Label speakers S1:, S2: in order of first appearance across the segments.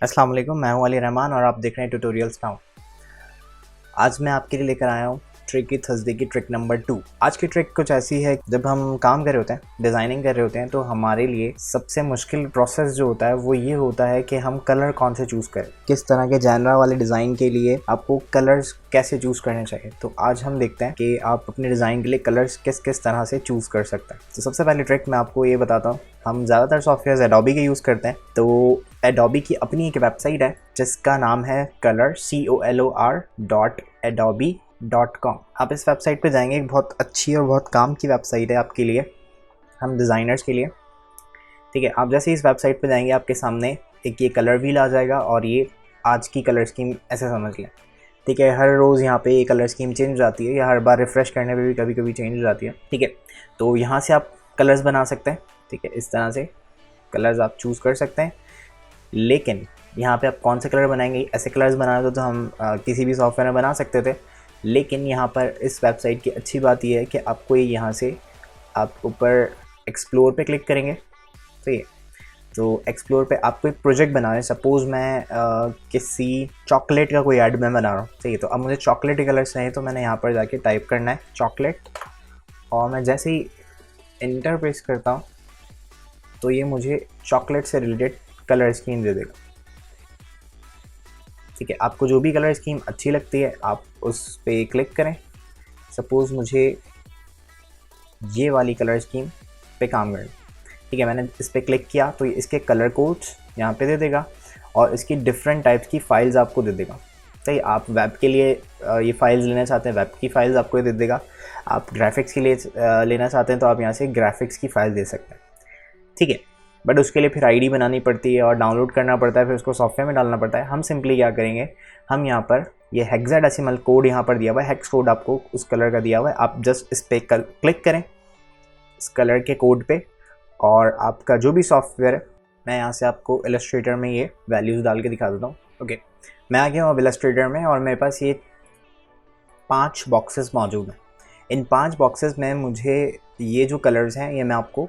S1: अस्सलाम वालेकुम, मैं हूं अली रहमान और आप देख रहे हैं ट्यूटोरियल्स नाउ। आज मैं आपके लिए लेकर आया हूं ट्रिकी थर्सडे की ट्रिक नंबर 2। आज की ट्रिक कुछ ऐसी है, जब हम काम कर रहे होते हैं, डिज़ाइनिंग कर रहे होते हैं, तो हमारे लिए सबसे मुश्किल प्रोसेस जो होता है वो ये होता है कि हम कलर कौन से चूज़ करें। किस तरह के जैनरा वाले डिज़ाइन के लिए आपको कलर्स कैसे चूज़ करने चाहिए। तो आज हम देखते हैं कि आप अपने डिज़ाइन के लिए कलर्स किस किस तरह से चूज़ कर सकते हैं। तो सबसे पहली ट्रिक मैं आपको ये बताता हूँ। हम ज़्यादातर सॉफ्टवेयर एडोबी के यूज़ करते हैं, तो एडोबी की अपनी एक वेबसाइट है जिसका नाम है color.adobe.com। आप इस वेबसाइट पे जाएंगे, एक बहुत अच्छी और बहुत काम की वेबसाइट है आपके लिए, हम डिज़ाइनर्स के लिए। ठीक है, आप जैसे इस वेबसाइट पे जाएंगे आपके सामने एक ये कलर व्हील आ जाएगा और ये आज की कलर स्कीम ऐसे समझ लें। ठीक है, हर रोज़ यहाँ पे ये कलर स्कीम चेंज हो जाती है या हर बार रिफ़्रेश करने पे भी कभी कभी चेंज हो जाती है। ठीक है, तो यहाँ से आप कलर्स बना सकते हैं। ठीक है, इस तरह से कलर्स आप चूज़ कर सकते हैं। लेकिन यहाँ पे आप कौन से कलर बनाएंगे, ऐसे कलर्स बनाना तो हम किसी भी सॉफ्टवेयर में बना सकते थे, लेकिन यहाँ पर इस वेबसाइट की अच्छी बात यह है कि आपको ये यहाँ से आप ऊपर एक्सप्लोर पे क्लिक करेंगे। ठीक है, तो एक्सप्लोर पे आपको एक प्रोजेक्ट बनाना है। सपोज़ मैं किसी चॉकलेट का कोई ऐड मैं बना रहा हूँ। ठीक है, तो अब मुझे चॉकलेट कलर्स चाहिए, तो मैंने यहाँ पर जाके टाइप करना है चॉकलेट, और मैं जैसे ही इंटर प्रेस करता हूँ तो ये मुझे चॉकलेट से रिलेटेड कलर स्कीम दे देगा। ठीक है, आपको जो भी कलर स्कीम अच्छी लगती है आप उस पर क्लिक करें। सपोज़ मुझे ये वाली कलर स्कीम पे काम करना। ठीक है, मैंने इस पर क्लिक किया तो इसके कलर कोड्स यहाँ पे दे देगा और इसकी डिफरेंट टाइप्स की फ़ाइल्स आपको दे देगा। सही, आप वेब के लिए ये फ़ाइल्स लेना चाहते हैं, वेब की फ़ाइल्स आपको दे देगा। आप ग्राफिक्स के लिए लेना चाहते हैं तो आप यहाँ से ग्राफिक्स की फ़ाइल दे सकते हैं। ठीक है, बट उसके लिए फिर आईडी बनानी पड़ती है और डाउनलोड करना पड़ता है, फिर उसको सॉफ्टवेयर में डालना पड़ता है। हम सिंपली क्या करेंगे, हम यहाँ पर ये हेक्साडेसिमल कोड यहाँ पर दिया हुआ है, हेक्स कोड आपको उस कलर का दिया हुआ है। आप जस्ट इस पर क्लिक करें, इस कलर के कोड पे, और आपका जो भी सॉफ्टवेयर है, मैं यहाँ से आपको इलस्ट्रेटर में ये वैल्यूज़ डाल के दिखा देता हूँ। ओके, मैं आ गया हूँ अब इलस्ट्रेटर में और मेरे पास ये 5 बॉक्सेस मौजूद हैं। इन 5 बॉक्सेस में मुझे ये जो कलर्स हैं ये मैं आपको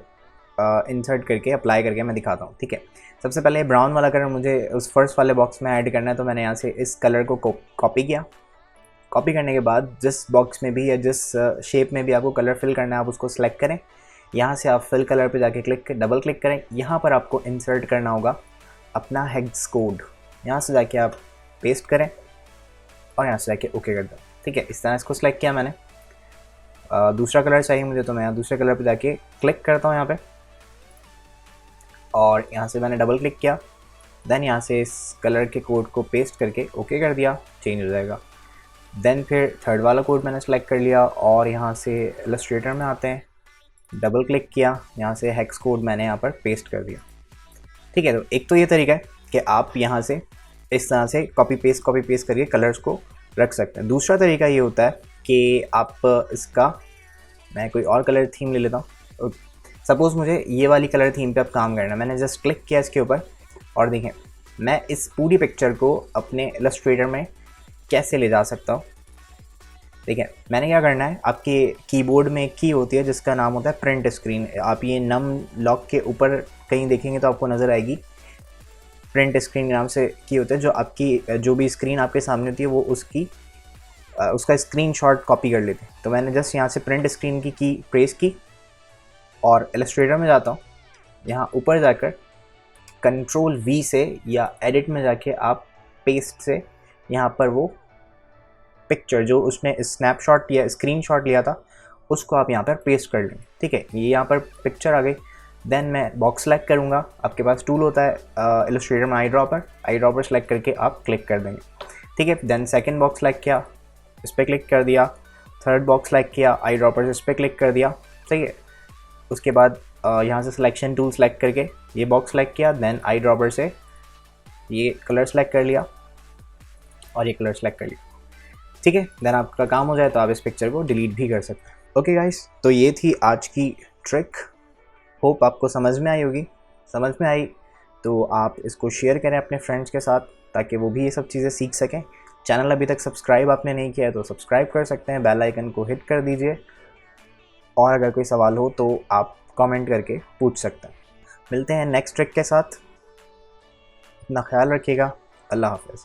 S1: इंसर्ट करके अप्लाई करके मैं दिखाता हूँ। ठीक है, सबसे पहले ब्राउन वाला कलर मुझे उस फर्स्ट वाले बॉक्स में ऐड करना है, तो मैंने यहाँ से इस कलर को कॉपी किया। कॉपी करने के बाद जिस बॉक्स में भी या जिस शेप में भी आपको कलर फिल करना है आप उसको सेलेक्ट करें। यहाँ से आप फिल कलर पे जाके डबल क्लिक करें। यहाँ पर आपको इंसर्ट करना होगा अपना हेक्स कोड। यहाँ से जाके आप पेस्ट करें और यहाँ से जाके ओके कर दें। ठीक है, इस तरह इसको सेलेक्ट किया मैंने। दूसरा कलर चाहिए मुझे, तो मैं यहाँ दूसरे कलर पे जाके क्लिक करता हूँ यहाँ पे, और यहाँ से मैंने डबल क्लिक किया। देन यहाँ से इस कलर के कोड को पेस्ट करके ओके कर दिया, चेंज हो जाएगा। देन फिर थर्ड वाला कोड मैंने सेलेक्ट कर लिया और यहाँ से इलस्ट्रेटर में आते हैं, डबल क्लिक किया, यहाँ से हेक्स कोड मैंने यहाँ पर पेस्ट कर दिया। ठीक है, तो एक तो ये तरीका है कि आप यहाँ से इस तरह से कॉपी पेस्ट करके कलर्स को रख सकते हैं। दूसरा तरीका ये होता है कि आप इसका, मैं कोई और कलर थीम ले लेता हूँ। सपोज़ मुझे ये वाली कलर थीम पे अब काम करना है, मैंने जस्ट क्लिक किया इसके ऊपर और देखें मैं इस पूरी पिक्चर को अपने इलस्ट्रेटर में कैसे ले जा सकता हूँ। देखिए मैंने क्या करना है, आपके कीबोर्ड में एक की होती है जिसका नाम होता है प्रिंट स्क्रीन। आप ये नम लॉक के ऊपर कहीं देखेंगे तो आपको नज़र आएगी, प्रिंट स्क्रीन नाम से की होता है, जो आपकी जो भी स्क्रीन आपके सामने होती है वो उसका स्क्रीनशॉट कॉपी कर लेते हैं। तो मैंने जस्ट यहाँ से प्रिंट स्क्रीन की प्रेस की और इलस्ट्रेटर में जाता हूँ। यहाँ ऊपर जाकर कंट्रोल V से या एडिट में जाके आप पेस्ट से यहाँ पर वो पिक्चर जो उसने स्नैपशॉट या स्क्रीनशॉट लिया था उसको आप यहाँ पर पेस्ट कर लेंगे। ठीक है, ये यहाँ पर पिक्चर आ गई। देन मैं बॉक्स सेलेक्ट करूँगा, आपके पास टूल होता है इलस्ट्रेटर में आई ड्रॉपर सेलेक्ट करके आप क्लिक कर देंगे। ठीक है, देन सेकंड बॉक्स सेलेक्ट किया, इस पर क्लिक कर दिया। थर्ड बॉक्स सेलेक्ट किया, आई ड्रॉपर से इस पर क्लिक कर दिया। ठीक है, उसके बाद यहाँ से सिलेक्शन टूल सेलेक्ट करके ये बॉक्स सेलेक्ट किया, देन आई ड्रॉपर से ये कलर सेलेक्ट कर लिया और ये कलर सेलेक्ट कर लिया। ठीक है, देन आपका काम हो जाए तो आप इस पिक्चर को डिलीट भी कर सकते हैं। ओके गाइस, तो ये थी आज की ट्रिक। होप आपको समझ में आई होगी। समझ में आई तो आप इसको शेयर करें अपने फ्रेंड्स के साथ ताकि वो भी ये सब चीज़ें सीख सकें। चैनल अभी तक सब्सक्राइब आपने नहीं किया है तो सब्सक्राइब कर सकते हैं, बेल आइकन को हिट कर दीजिए, और अगर कोई सवाल हो तो आप कमेंट करके पूछ सकते हैं। मिलते हैं नेक्स्ट ट्रिक के साथ। अपना ख्याल रखिएगा। अल्लाह हाफ़िज़।